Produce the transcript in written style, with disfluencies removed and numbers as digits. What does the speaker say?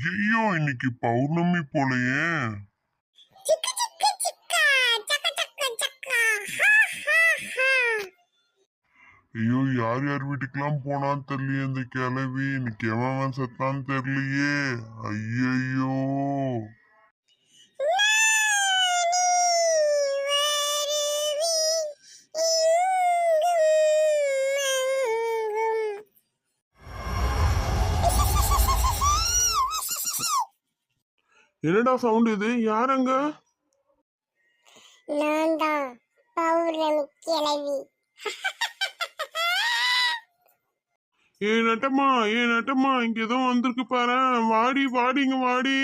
ஐயோ இன்னைக்கு பௌர்ணமி போலயே. ஐயோ யார் யார் வீட்டுக்கெல்லாம் போனான்னு தெரியலையே இந்த கிளவி. இன்னைக்கு எவன் செத்தான்னு தெரியலையே. ஐயோ என்னடா சவுண்ட் இது? யாரங்க? நான் தான் பௌர்ணமி கிழவி. நட்டம்மா இங்க ஏதோ வந்திருக்கு பாரு. வாடி வாடிங்க வாடி.